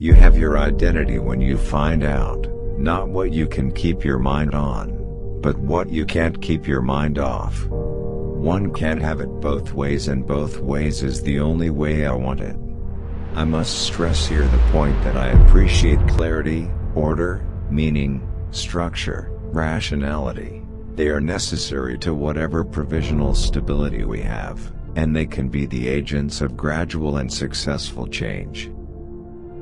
You have your identity when you find out, not what you can keep your mind on, but what you can't keep your mind off. One can't have it both ways, and both ways is the only way I want it. I must stress here the point that I appreciate clarity, order, meaning, structure, rationality. They are necessary to whatever provisional stability we have, and they can be the agents of gradual and successful change.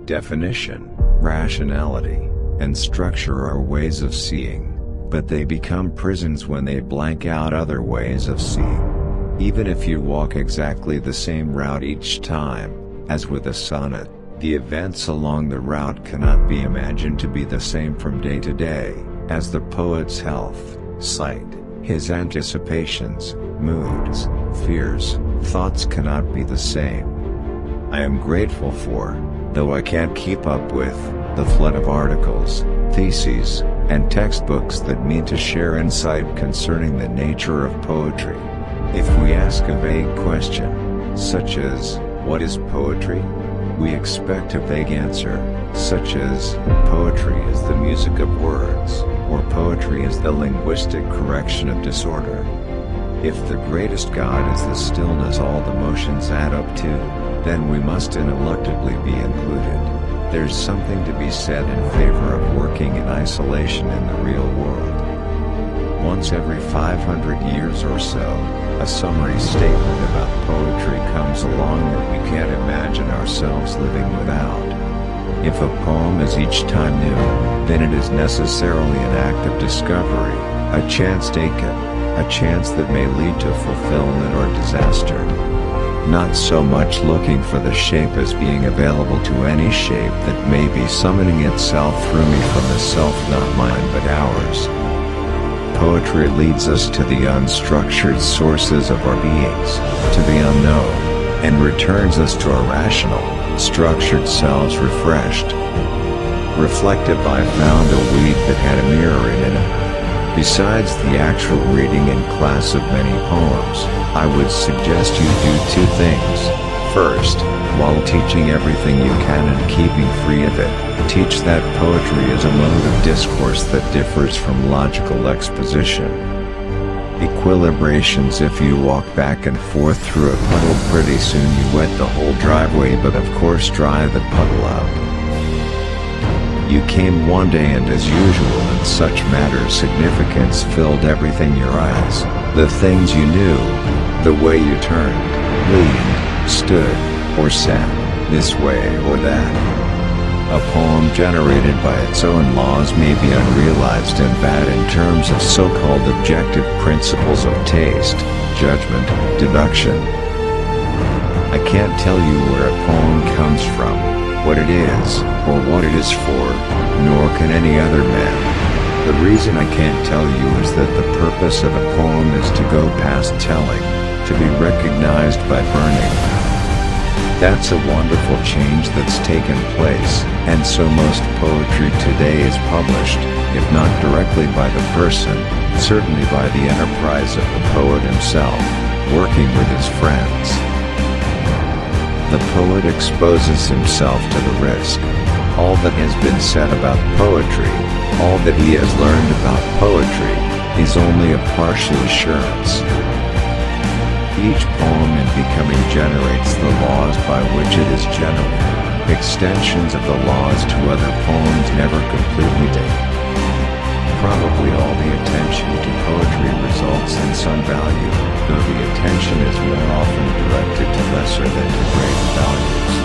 Definition, rationality, and structure are ways of seeing, but they become prisons when they blank out other ways of seeing. Even if you walk exactly the same route each time, as with a sonnet, the events along the route cannot be imagined to be the same from day to day, as the poet's health, sight, his anticipations, moods, fears, thoughts cannot be the same. I am grateful for, though I can't keep up with, the flood of articles, theses, and textbooks that mean to share insight concerning the nature of poetry. If we ask a vague question, such as, "What is poetry?" we expect a vague answer, such as, "Poetry is the music of words," or "Poetry is the linguistic correction of disorder." If the greatest God is the stillness all the motions add up to, then we must ineluctably be included. There's something to be said in favor of working in isolation in the real world. Once every 500 years or so, a summary statement about poetry comes along that we can't imagine ourselves living without. If a poem is each time new, then it is necessarily an act of discovery, a chance taken, a chance that may lead to fulfillment or disaster. Not so much looking for the shape as being available to any shape that may be summoning itself through me from the self not mine but ours. Poetry leads us to the unstructured sources of our beings, to the unknown, and returns us to our rational, structured selves refreshed. Reflective, I found a weed that had a mirror in it. Besides the actual reading in class of many poems, I would suggest you do two things. First, while teaching everything you can and keeping free of it, teach that poetry is a mode of discourse that differs from logical exposition. Equilibrations: if you walk back and forth through a puddle, pretty soon you wet the whole driveway, but of course dry the puddle up. You came one day and as usual in such matters significance filled everything, your eyes, the things you knew, the way you turned, leaned, stood, or sat, this way or that. A poem generated by its own laws may be unrealized and bad in terms of so-called objective principles of taste, judgment, deduction. I can't tell you where a poem comes from, what it is, or what it is for, nor can any other man. The reason I can't tell you is that the purpose of a poem is to go past telling, to be recognized by burning. That's a wonderful change that's taken place, and so most poetry today is published, if not directly by the person, certainly by the enterprise of the poet himself, working with his friends. The poet exposes himself to the risk. All that has been said about poetry, all that he has learned about poetry, is only a partial assurance. Each poem in becoming generates the laws by which it is generated. Extensions of the laws to other poems never completely take. Probably all the attention to poetry results in some value, though the attention is more often directed to lesser than to greater values.